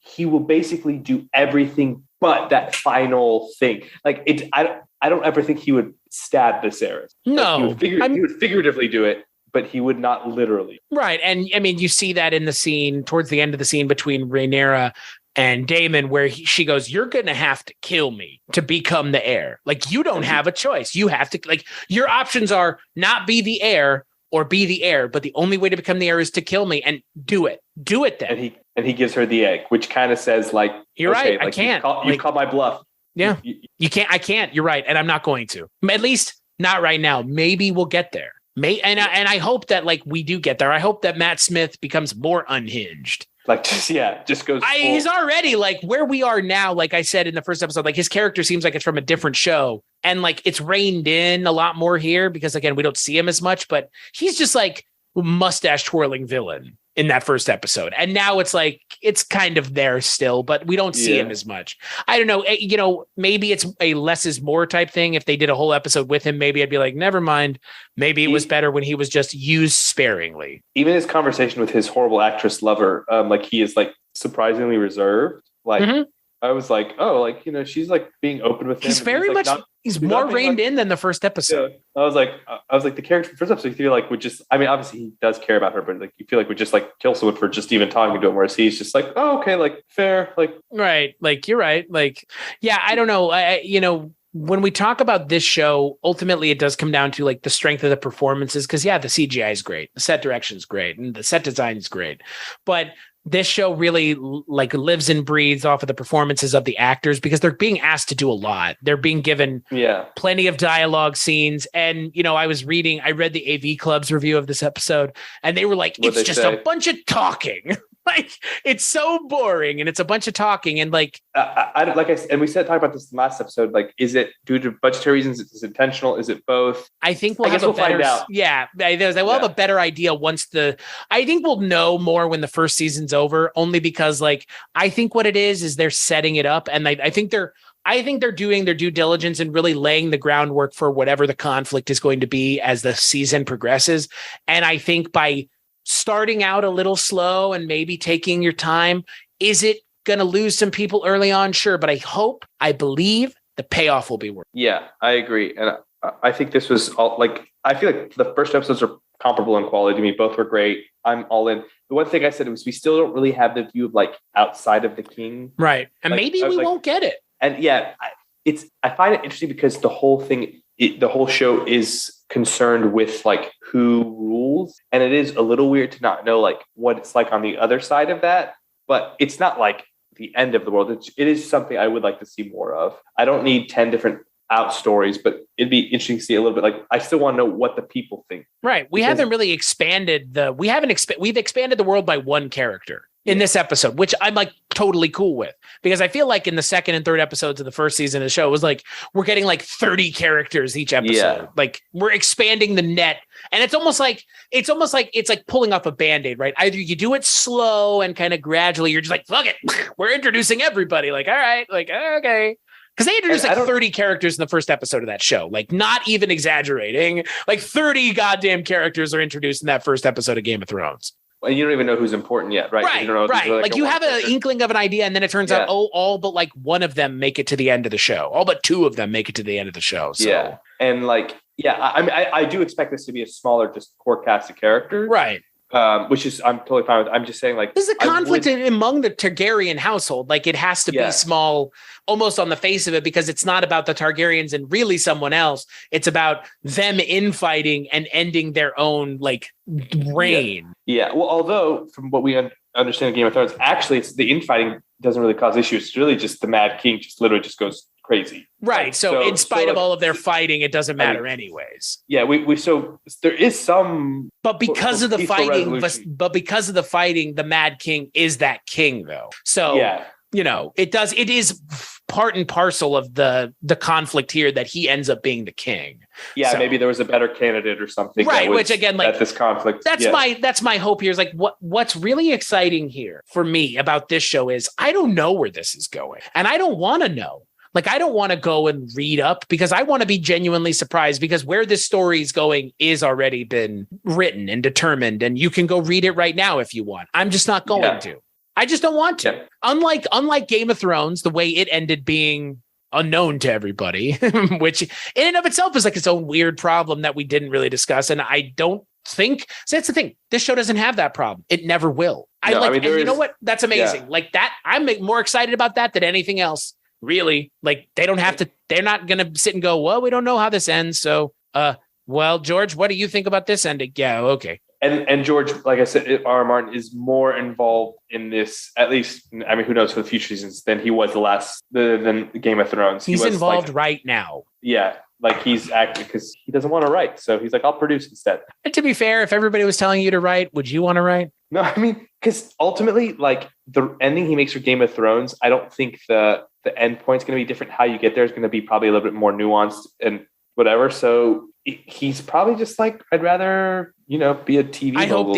[SPEAKER 2] he will basically do everything but that final thing. Like it, I don't ever think he would stab Viserys.
[SPEAKER 1] No,
[SPEAKER 2] like he would figuratively do it, but he would not literally.
[SPEAKER 1] Right. And I mean, you see that in the scene towards the end of the scene between Rhaenyra and Daemon, where she goes, "You're going to have to kill me to become the heir. Like, you don't have a choice. You have to, like, your options are not be the heir or be the heir, but the only way to become the heir is to kill me, and do it. Do it then."
[SPEAKER 2] And he gives her the egg, which kind of says like,
[SPEAKER 1] "You're
[SPEAKER 2] okay,
[SPEAKER 1] right. I
[SPEAKER 2] like,
[SPEAKER 1] can't.
[SPEAKER 2] You've called my bluff."
[SPEAKER 1] Yeah, you can't. I can't. You're right, and I'm not going to. At least not right now. Maybe we'll get there. And I hope that like we do get there. I hope that Matt Smith becomes more unhinged.
[SPEAKER 2] Like just goes.
[SPEAKER 1] He's already like where we are now. Like I said in the first episode, like his character seems like it's from a different show, and like it's reined in a lot more here because again we don't see him as much, but he's just like mustache twirling villain in that first episode, and now it's like it's kind of there still, but we don't see him as much. I don't know, you know, maybe it's a less is more type thing. If they did a whole episode with him, maybe I'd be like, never mind. Maybe it was better when he was just used sparingly.
[SPEAKER 2] Even his conversation with his horrible actress lover, like he is like surprisingly reserved. Like I was like, oh, like, you know, she's like being open with him.
[SPEAKER 1] He's very much. He's more reined in than the first episode.
[SPEAKER 2] Yeah. I was like, the character from the first episode, you feel like would just, I mean, obviously he does care about her, but like you feel like would just like kill someone for just even talking to him, whereas he's just like, oh, okay, like fair, like
[SPEAKER 1] right, like you're right, like yeah, I don't know, you know, when we talk about this show, ultimately it does come down to like the strength of the performances, because yeah, the CGI is great, the set direction is great, and the set design is great, but this show really like lives and breathes off of the performances of the actors because they're being asked to do a lot. They're being given plenty of dialogue scenes. And, you know, I read the AV Club's review of this episode and they were like, it's just a bunch of talking. Like it's so boring and it's a bunch of talking and like
[SPEAKER 2] and we talked about this in the last episode. Like, is it due to budgetary reasons? Is it intentional? Is it both?
[SPEAKER 1] I think we'll find out. Yeah, we'll have a better idea once I think we'll know more when the first season's over. Only because like I think what it is they're setting it up, and I think they're doing their due diligence and really laying the groundwork for whatever the conflict is going to be as the season progresses. And I think by starting out a little slow and maybe taking your time, is it going to lose some people early on? Sure. But I believe the payoff will be worth it.
[SPEAKER 2] Yeah, I agree. And I think this was all like, I feel like the first episodes are comparable in quality to me. Both were great. I'm all in. The one thing I said was we still don't really have the view of like outside of the king.
[SPEAKER 1] Right. And like, maybe we won't get it.
[SPEAKER 2] And yeah, I find it interesting because the whole thing, the whole show is concerned with like who rules, and it is a little weird to not know like what it's like on the other side of that, but it's not like the end of the world. It is something I would like to see more of. I don't need 10 different out stories, but it'd be interesting to see a little bit. Like I still want to know what the people think.
[SPEAKER 1] Right. We've expanded the world by one character in this episode, which I'm like totally cool with, because I feel like in the second and third episodes of the first season of the show, it was like we're getting like 30 characters each episode. Yeah. Like we're expanding the net, and it's almost like it's like pulling off a Band-Aid, right? Either you do it slow and kind of gradually, you're just like, fuck it, we're introducing everybody. Like, all right, like okay. Because they introduced like 30 characters in the first episode of that show. Like, not even exaggerating. Like 30 goddamn characters are introduced in that first episode of Game of Thrones.
[SPEAKER 2] And you don't even know who's important yet, right?
[SPEAKER 1] Right,
[SPEAKER 2] you don't know
[SPEAKER 1] right. Like you have an inkling of an idea, and then it turns out, all but like one of them make it to the end of the show. All but two of them make it to the end of the show. So.
[SPEAKER 2] Yeah, and like, I do expect this to be a smaller, just core cast of characters,
[SPEAKER 1] right?
[SPEAKER 2] Which is I'm totally fine with. I'm just saying, like,
[SPEAKER 1] this is a conflict among the Targaryen household. Like, it has to be small, almost on the face of it, because it's not about the Targaryens and really someone else. It's about them infighting and ending their own like reign.
[SPEAKER 2] Yeah. Well, although from what we understand in Game of Thrones, actually, it's the infighting doesn't really cause issues. It's really just the Mad King just literally just goes crazy.
[SPEAKER 1] Right. So in spite of all of their fighting, it doesn't matter anyways.
[SPEAKER 2] Yeah. So there is some,
[SPEAKER 1] but because of the fighting, the Mad King is that king though. So, you know, it is part and parcel of the conflict here that he ends up being the king.
[SPEAKER 2] Yeah,
[SPEAKER 1] So,
[SPEAKER 2] maybe there was a better candidate or something.
[SPEAKER 1] Right, which again, like,
[SPEAKER 2] at this conflict.
[SPEAKER 1] That's my hope here is like what's really exciting here for me about this show is I don't know where this is going. And I don't want to know. Like, I don't want to go and read up because I want to be genuinely surprised because where this story is going is already been written and determined. And you can go read it right now if you want. I'm just not going to. I just don't want to.
[SPEAKER 2] Yeah.
[SPEAKER 1] Unlike Game of Thrones, the way it ended being unknown to everybody, which in and of itself is like its own weird problem that we didn't really discuss. And I don't think so. That's the thing. This show doesn't have that problem. It never will. You know what? That's amazing. Yeah. Like that. I'm more excited about that than anything else. Really, like they don't have to, they're not going to sit and go, well, we don't know how this ends. So, well, George, what do you think about this ending? Yeah. Okay.
[SPEAKER 2] And George, like I said, R. Martin is more involved in this, at least, I mean, who knows for the future seasons than he was than Game of Thrones.
[SPEAKER 1] He's involved right now.
[SPEAKER 2] Yeah. Like he's acting because he doesn't want to write. So he's like, I'll produce instead.
[SPEAKER 1] And to be fair, if everybody was telling you to write, would you want to write?
[SPEAKER 2] No, I mean, because ultimately, like the ending he makes for Game of Thrones, I don't think the end point's going to be different. How you get there is going to be probably a little bit more nuanced and whatever. So he's probably just like, I'd rather, be a TV.
[SPEAKER 1] I hope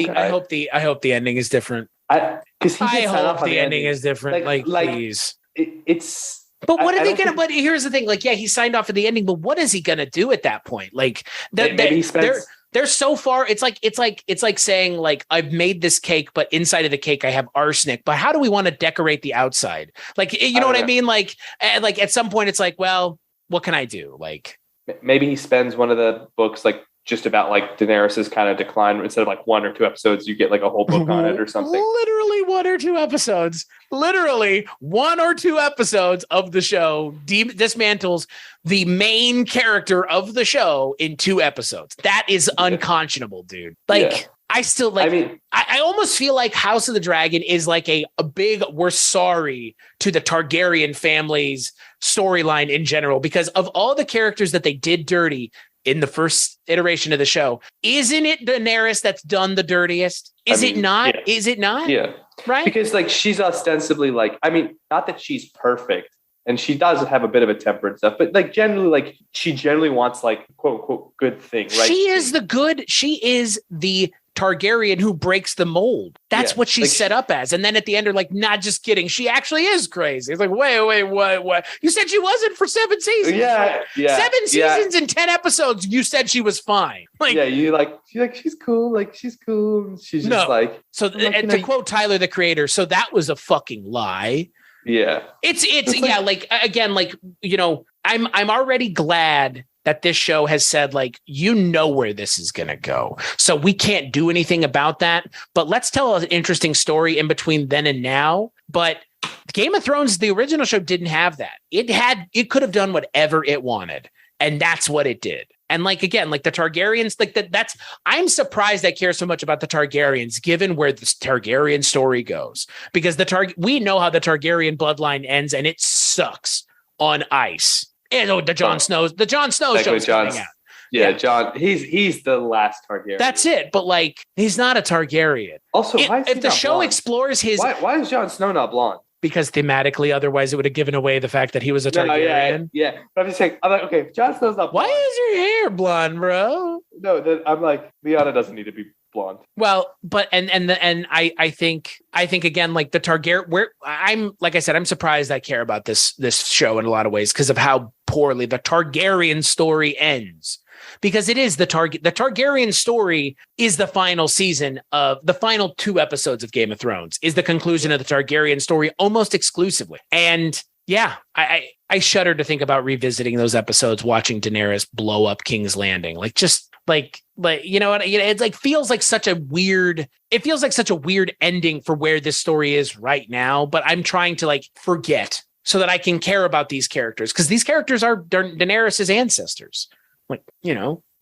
[SPEAKER 1] the ending is different.
[SPEAKER 2] Because
[SPEAKER 1] I hope the ending is different. Like please.
[SPEAKER 2] It's.
[SPEAKER 1] But what are they going to? But here's the thing. Like, yeah, he signed off at the ending, but what is he going to do at that point? Like, they're so far. It's like saying like I've made this cake, but inside of the cake I have arsenic. But how do we want to decorate the outside? Like, you know what I mean? Like at some point it's like, well, what can I do? Like,
[SPEAKER 2] maybe he spends one of the books like just about like Daenerys's kind of decline. Instead of like 1 or 2 episodes, you get like a whole book on it or something.
[SPEAKER 1] Literally 1 or 2 episodes. Literally 1 or 2 episodes of the show dismantles the main character of the show in 2 episodes. That is unconscionable, dude. Like, I still like, I almost feel like House of the Dragon is like a big, we're sorry to the Targaryen family's storyline in general, because of all the characters that they did dirty in the first iteration of the show, isn't it Daenerys that's done the dirtiest? Is it not? Yeah. Is it not?
[SPEAKER 2] Yeah.
[SPEAKER 1] Right.
[SPEAKER 2] Because like, she's ostensibly like, I mean, not that she's perfect, and she does have a bit of a temper and stuff, but like generally, like she generally wants like quote unquote good thing, right?
[SPEAKER 1] She is the Targaryen who breaks the mold. That's what she's set up as. And then at the end, they're like, not just kidding. She actually is crazy. It's like, wait, what? You said she wasn't for 7 seasons.
[SPEAKER 2] Yeah.
[SPEAKER 1] 7 seasons and 10 episodes. You said she was fine. Like,
[SPEAKER 2] she's cool. Like, she's cool. She's just like.
[SPEAKER 1] So and to quote Tyler, the creator, so that was a fucking lie.
[SPEAKER 2] Yeah.
[SPEAKER 1] It's like, again, like, I'm already glad that this show has said, like, where this is going to go. So we can't do anything about that, but let's tell an interesting story in between then and now. But Game of Thrones, the original show, didn't have that. It could have done whatever it wanted. And that's what it did. And like, again, like the Targaryens, like I'm surprised I care so much about the Targaryens, given where this Targaryen story goes, because we know how the Targaryen bloodline ends, and it sucks on ice. And the Jon Snow show's coming out.
[SPEAKER 2] Yeah, Jon, he's the last Targaryen.
[SPEAKER 1] That's it. But like, he's not a Targaryen.
[SPEAKER 2] Also,
[SPEAKER 1] if the show explores his,
[SPEAKER 2] why is Jon Snow not blonde?
[SPEAKER 1] Because thematically, otherwise it would have given away the fact that he was a Targaryen.
[SPEAKER 2] Yeah. But I'm just saying, I'm like, okay, Jon Snow's not blonde.
[SPEAKER 1] Why is your hair blonde, bro?
[SPEAKER 2] No, I'm like, Lyanna doesn't need to be blonde.
[SPEAKER 1] Well, but I think again, like the Targaryen, I'm surprised I care about this show in a lot of ways because of how poorly the Targaryen story ends. Because it is the Targaryen story is the final season of the final 2 episodes of Game of Thrones, is the conclusion of the Targaryen story almost exclusively. And yeah, I shudder to think about revisiting those episodes, watching Daenerys blow up King's Landing. Like, just like, you know what? It's like, feels like such a weird ending for where this story is right now. But I'm trying to like forget so that I can care about these characters, because these characters are Daenerys' ancestors. Like,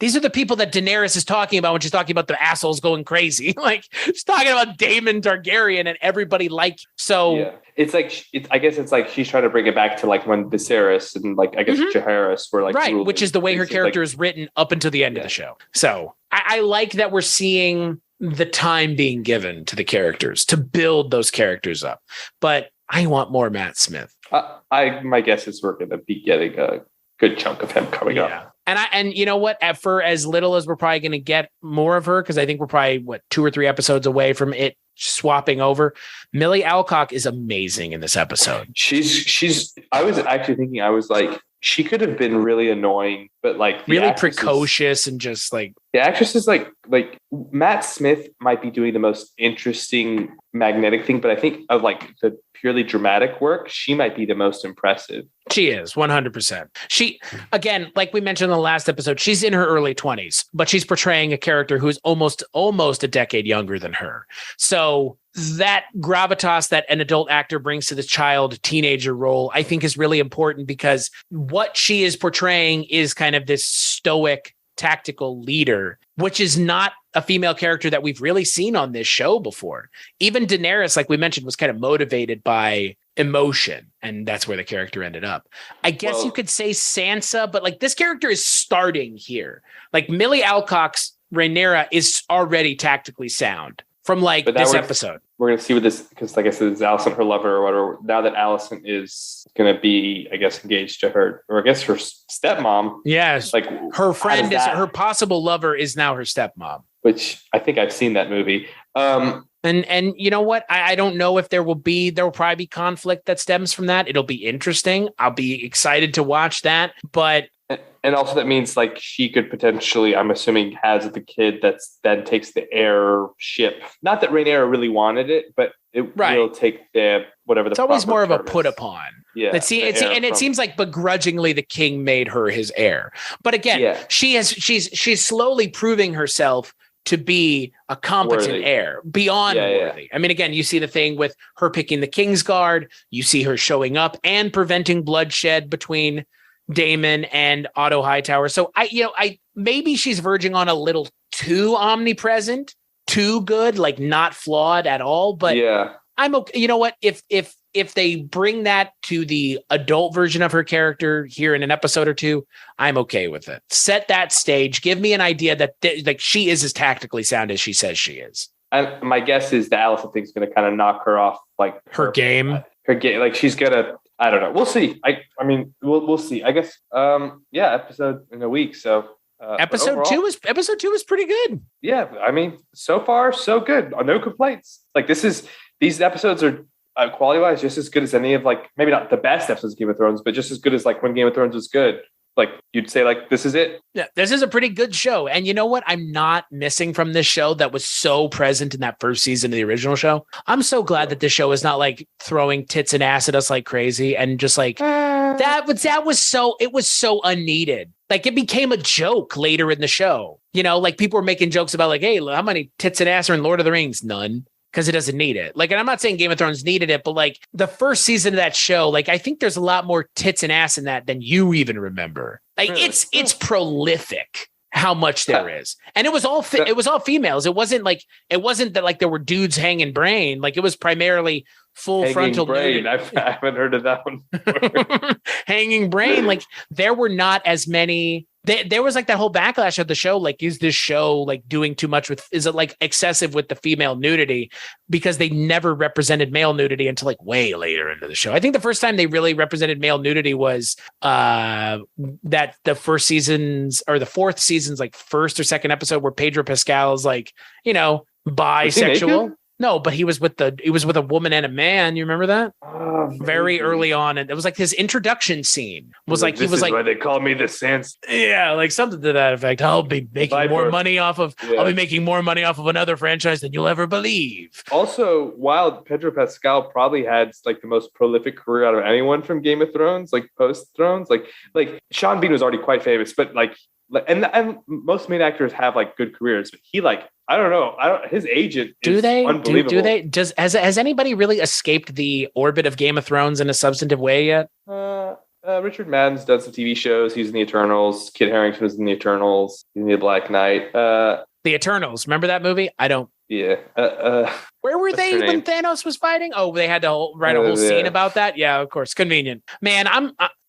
[SPEAKER 1] these are the people that Daenerys is talking about when she's talking about the assholes going crazy. Like, she's talking about Daemon Targaryen and everybody so. Yeah.
[SPEAKER 2] I guess it's like she's trying to bring it back to like when Viserys and like, I guess Jaehaerys were like.
[SPEAKER 1] Right,
[SPEAKER 2] ruling.
[SPEAKER 1] which is the way her character is written up until the end of the show. So I like that we're seeing the time being given to the characters to build those characters up. But I want more Matt Smith.
[SPEAKER 2] My guess is we're going to be getting a good chunk of him coming up.
[SPEAKER 1] And you know what? For as little as we're probably going to get more of her, because I think we're probably 2 or 3 episodes away from it swapping over. Millie Alcock is amazing in this episode.
[SPEAKER 2] She's. I was actually thinking. I was like, she could have been really annoying, but like
[SPEAKER 1] really precocious and just like
[SPEAKER 2] the actress is like Matt Smith might be doing the most interesting magnetic thing, but I think of like the purely dramatic work, she might be the most impressive.
[SPEAKER 1] She is 100%. She, again, like we mentioned in the last episode, she's in her early 20s, but she's portraying a character who's almost a decade younger than her. So that gravitas that an adult actor brings to the child teenager role, I think is really important, because what she is portraying is kind of this stoic tactical leader, which is not a female character that we've really seen on this show before. Even Daenerys, like we mentioned, was kind of motivated by emotion, and that's where the character ended up. I guess you could say Sansa, but like this character is starting here. Like Millie Alcock's Rhaenyra is already tactically sound from like this episode. We're
[SPEAKER 2] going to see what this, because like I said, it's Alicent, her lover or whatever. Now that Alicent is going to be, I guess, engaged to her, or I guess her stepmom.
[SPEAKER 1] Yes. Like her friend her possible lover is now her stepmom.
[SPEAKER 2] Which I think I've seen that movie.
[SPEAKER 1] And you know what? I don't know if there will probably be conflict that stems from that. It'll be interesting. I'll be excited to watch that. But
[SPEAKER 2] and also that means like she could potentially, I'm assuming, has the kid that's then takes the heirship. Not that Rhaenyra really wanted it, but it will take the whatever. It's
[SPEAKER 1] always more of a put upon.
[SPEAKER 2] Yeah.
[SPEAKER 1] It seems like begrudgingly the king made her his heir. But again, she's slowly proving herself to be a competent heir, beyond worthy. I mean, again, you see the thing with her picking the Kingsguard. You see her showing up and preventing bloodshed between Daemon and Otto Hightower. So I maybe she's verging on a little too omnipresent, too good, like not flawed at all. But I'm okay. You know what? If they bring that to the adult version of her character here in an episode or two, I'm okay with it. Set that stage. Give me an idea that like she is as tactically sound as she says she is.
[SPEAKER 2] And my guess is the Alicent thing's going to kind of knock her off, like
[SPEAKER 1] her game.
[SPEAKER 2] Her game, like she's gonna. I don't know. We'll see. I mean, we'll see. I guess. Episode in a week. So
[SPEAKER 1] episode two was pretty good.
[SPEAKER 2] Yeah, I mean, so far so good. No complaints. Like these episodes are quality wise just as good as any of, like, maybe not the best episodes of Game of Thrones, but just as good as like when Game of Thrones was good. Like you'd say, like, this is it.
[SPEAKER 1] Yeah, this is a pretty good show. And you know what I'm not missing from this show that was so present in that first season of the original show? I'm so glad that this show is not like throwing tits and ass at us like crazy and just like it was so unneeded. Like it became a joke later in the show. You know, like people were making jokes about like, hey, how many tits and ass are in Lord of the Rings? None. Because it doesn't need it. Like, and I'm not saying Game of Thrones needed it, but like the first season of that show, like I think there's a lot more tits and ass in that than you even remember. Like it's prolific how much there is, and it was all females. It wasn't that like there were dudes hanging brain. Like it was primarily full hanging frontal
[SPEAKER 2] brain. I haven't heard of that one.
[SPEAKER 1] Hanging brain. Like there were not as many. There was like that whole backlash of the show. Like, is this show like doing too much is it like excessive with the female nudity? Because they never represented male nudity until like way later into the show. I think the first time they really represented male nudity was that the first season's or the fourth season's like first or second episode where Pedro Pascal is like, bisexual. No, but he was with a woman and a man. You remember that? Very early on, and it was like his introduction scene was like he was like,
[SPEAKER 2] why they call me the Sans.
[SPEAKER 1] Yeah, like something to that effect. I'll be making more money off of another franchise than you'll ever believe.
[SPEAKER 2] Also, while Pedro Pascal probably had like the most prolific career out of anyone from Game of Thrones, like post Thrones, like Sean Bean was already quite famous, but like and most main actors have like good careers, but he like. I don't know. His agent is unbelievable.
[SPEAKER 1] Do they? Has anybody really escaped the orbit of Game of Thrones in a substantive way yet?
[SPEAKER 2] Richard Madden's done some TV shows. He's in the Eternals. Kit Harington was in the Eternals. He's in the Black Knight.
[SPEAKER 1] The Eternals. Remember that movie? I don't.
[SPEAKER 2] Yeah.
[SPEAKER 1] Where were they when Thanos was fighting? Oh, they had to write a whole scene about that. Yeah, of course. Convenient. Man,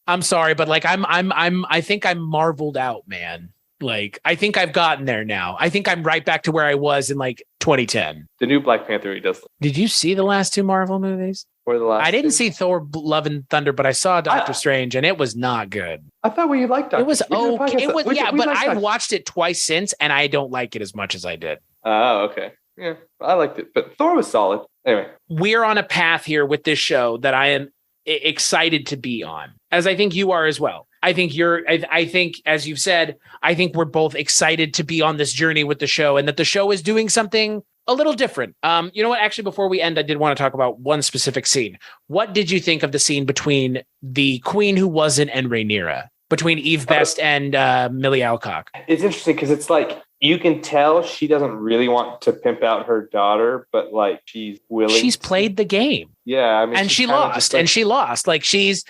[SPEAKER 1] I'm sorry, but like I think I'm marveled out, man. Like, I think I've gotten there now. I think I'm right back to where I was in like 2010.
[SPEAKER 2] The new Black Panther, he does.
[SPEAKER 1] Did you see the last two Marvel movies?
[SPEAKER 2] Or the last
[SPEAKER 1] I didn't
[SPEAKER 2] two?
[SPEAKER 1] see Thor Love and Thunder, but I saw Doctor Strange and it was not good.
[SPEAKER 2] I thought you liked Doctor.
[SPEAKER 1] It was okay. It was, but I've
[SPEAKER 2] Doctor.
[SPEAKER 1] watched it twice since and I don't like it as much as I did.
[SPEAKER 2] Oh, okay. Yeah, I liked it, but Thor was solid. Anyway,
[SPEAKER 1] we're on a path here with this show that I am excited to be on, as I think you are as well. I think I think, as you've said, I think we're both excited to be on this journey with the show and that the show is doing something a little different. You know what? Actually, before we end, I did want to talk about one specific scene. What did you think of the scene between the Queen Who Wasn't and Rhaenyra, between Eve Best and Millie Alcock?
[SPEAKER 2] It's interesting because it's like you can tell she doesn't really want to pimp out her daughter, but like she's willing.
[SPEAKER 1] She's played the game.
[SPEAKER 2] Yeah, I mean,
[SPEAKER 1] and she lost, and she lost. Like she is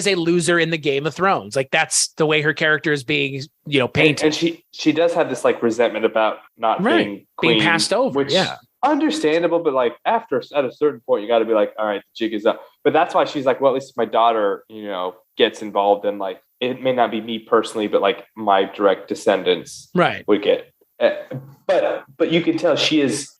[SPEAKER 1] a loser in the Game of Thrones. Like that's the way her character is being, painted.
[SPEAKER 2] And she does have this like resentment about not being queen,
[SPEAKER 1] passed over.
[SPEAKER 2] Which, understandable, but like at a certain point, you got to be like, all right, the jig is up. But that's why she's like, well, at least if my daughter, gets involved in like, it may not be me personally, but like my direct descendants, would get. But you can tell she's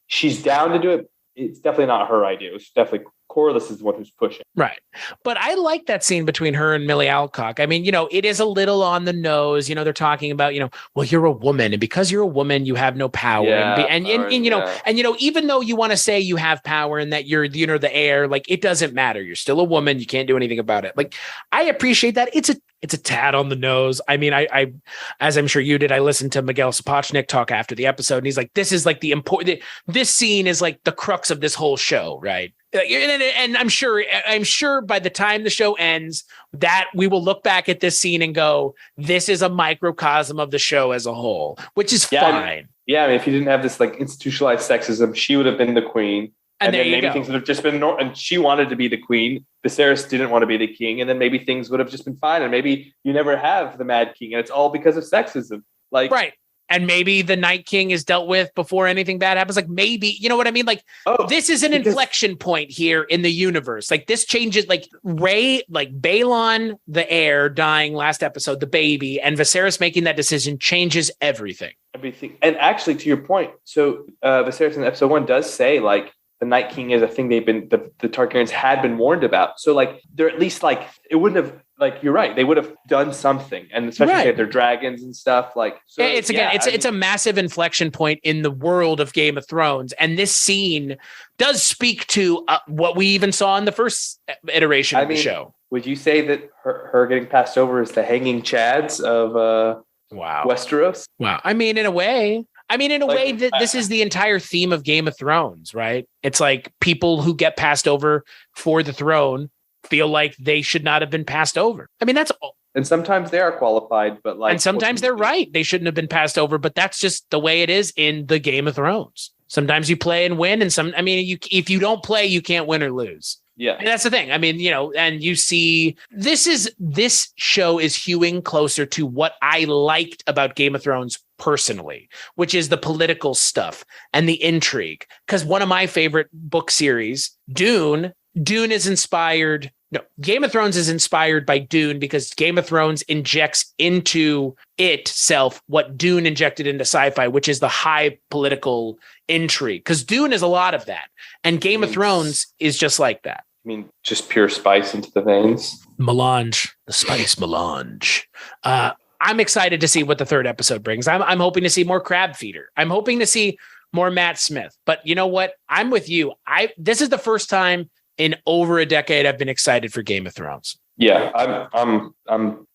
[SPEAKER 2] down to do it. It's definitely not her idea. It's definitely Corlys is the one who's pushing.
[SPEAKER 1] Right. But I like that scene between her and Millie Alcock. I mean, it is a little on the nose. They're talking about, well, you're a woman, and because you're a woman, you have no power. And even though you want to say you have power and that you're, the heir, like it doesn't matter. You're still a woman. You can't do anything about it. Like I appreciate that. It's a tad on the nose. I mean, I as I'm sure you did, I listened to Miguel Sapochnik talk after the episode, and he's like, this is like this scene is like the crux of this whole show, right? And I'm sure by the time the show ends, that we will look back at this scene and go, this is a microcosm of the show as a whole, which is fine.
[SPEAKER 2] I mean, if you didn't have this like institutionalized sexism, she would have been the queen. And then maybe things would have just been and she wanted to be the queen. Viserys didn't want to be the king. And then maybe things would have just been fine. And maybe you never have the Mad King. And it's all because of sexism. Like,
[SPEAKER 1] right. And maybe the Night King is dealt with before anything bad happens. Like maybe, you know what I mean? Like this is an inflection point here in the universe. Like this changes, like Balon, the heir, dying last episode, the baby, and Viserys making that decision changes everything.
[SPEAKER 2] Everything. And actually, to your point, so Viserys in episode 1 does say like, the Night King is a thing the Targaryens had been warned about. So like they're at least like it wouldn't have like you're right. They would have done something. And especially if they had their dragons and stuff like so,
[SPEAKER 1] it's a massive inflection point in the world of Game of Thrones. And this scene does speak to what we even saw in the first iteration of the show.
[SPEAKER 2] Would you say that her getting passed over is the hanging chads of Westeros?
[SPEAKER 1] Wow. I mean, in a way that this is the entire theme of Game of Thrones, right? It's like people who get passed over for the throne feel like they should not have been passed over. I mean, that's all.
[SPEAKER 2] And sometimes they are qualified, but like,
[SPEAKER 1] and sometimes they're right. They shouldn't have been passed over, but that's just the way it is in the Game of Thrones. Sometimes you play and win. And if you don't play, you can't win or lose.
[SPEAKER 2] Yeah.
[SPEAKER 1] And that's the thing. I mean, and you see, this show is hewing closer to what I liked about Game of Thrones personally, which is the political stuff and the intrigue. Because one of my favorite book series, Dune is inspired. No, Game of Thrones is inspired by Dune because Game of Thrones injects into itself what Dune injected into sci-fi, which is the high political intrigue. Because Dune is a lot of that. And Game of Thrones is just like that.
[SPEAKER 2] I mean, just pure spice into the veins.
[SPEAKER 1] Melange, the spice melange. I'm excited to see what the third episode brings. I'm hoping to see more Crab Feeder. I'm hoping to see more Matt Smith. But you know what? I'm with you. This is the first time in over a decade I've been excited for Game of Thrones.
[SPEAKER 2] Yeah, I'm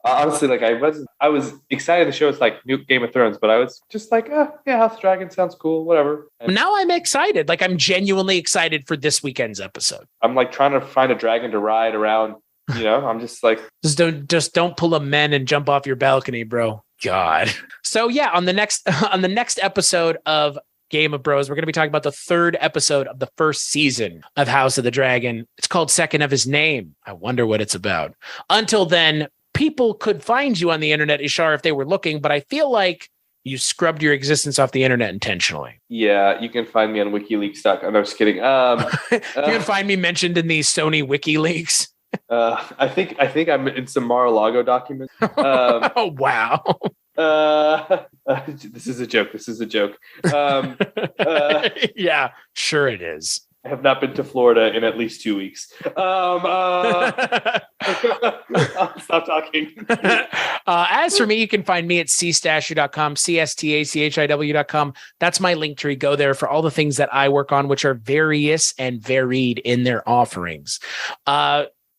[SPEAKER 2] honestly like I was excited the show is like new Game of Thrones, but I was just like, yeah, House of Dragon sounds cool, whatever. And
[SPEAKER 1] now I'm excited. Like I'm genuinely excited for this weekend's episode.
[SPEAKER 2] I'm like trying to find a dragon to ride around. I'm just like
[SPEAKER 1] just don't pull a men and jump off your balcony, bro. God. So yeah, on the next episode of Game of Bros, we're going to be talking about the third episode of the first season of House of the Dragon. It's called Second of His Name. I wonder what it's about. Until then, people could find you on the internet, Yashar, if they were looking, but I feel like you scrubbed your existence off the internet intentionally.
[SPEAKER 2] Yeah, you can find me on WikiLeaks. I'm just kidding.
[SPEAKER 1] You can find me mentioned in the Sony WikiLeaks.
[SPEAKER 2] I think I'm in some Mar-a-Lago documents.
[SPEAKER 1] Oh wow.
[SPEAKER 2] This is a joke.
[SPEAKER 1] Yeah, sure it is.
[SPEAKER 2] I have not been to Florida in at least 2 weeks. I'll stop talking.
[SPEAKER 1] As for me, you can find me at cstachiw.com, cstachiw.com. That's my link tree. Go there for all the things that I work on, which are various and varied in their offerings.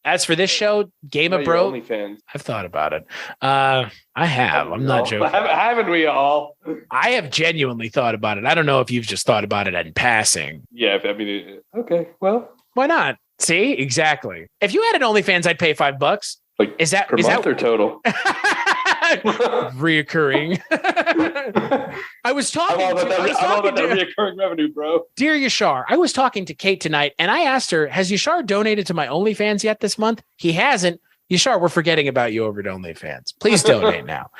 [SPEAKER 1] As for this show, Game of Bro, I've thought about it. I have. I'm not joking.
[SPEAKER 2] Haven't we all?
[SPEAKER 1] I have genuinely thought about it. I don't know if you've just thought about it in passing.
[SPEAKER 2] Yeah, I mean, okay, well.
[SPEAKER 1] Why not? See? Exactly. If you had an OnlyFans, I'd pay $5.
[SPEAKER 2] Like, is that per month or total?
[SPEAKER 1] Reoccurring. I was talking
[SPEAKER 2] about that reoccurring revenue, bro.
[SPEAKER 1] Dear Yashar, I was talking to Kate tonight and I asked her, has Yashar donated to my OnlyFans yet this month? He hasn't. Yashar, we're forgetting about you over at OnlyFans. Please donate now.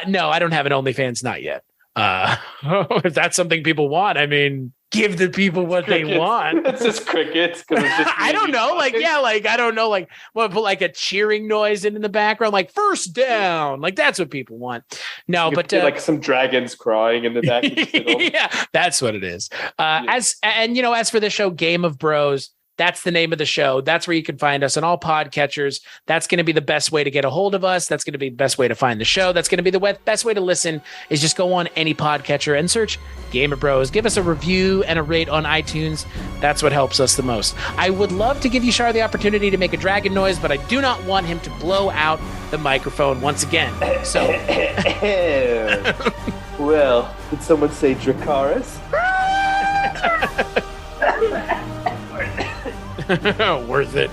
[SPEAKER 1] No, I don't have an OnlyFans, not yet. If that's something people want, I mean, give the people what they want.
[SPEAKER 2] It's just crickets.
[SPEAKER 1] I don't know. Like, yeah, like, I don't know. Like, what, put like a cheering noise in the background, like first down. Like, that's what people want. No, but
[SPEAKER 2] like some dragons crying in the back.
[SPEAKER 1] Yeah, that's what it is. As for the show Game of Bros, that's the name of the show. That's where you can find us on all podcatchers. That's going to be the best way to get a hold of us. That's going to be the best way to find the show. That's going to be the best way to listen is just go on any podcatcher and search Game of Bros. Give us a review and a rate on iTunes. That's what helps us the most. I would love to give Yashar the opportunity to make a dragon noise, but I do not want him to blow out the microphone once again. So,
[SPEAKER 2] well, did someone say Dracarys?
[SPEAKER 1] Worth it.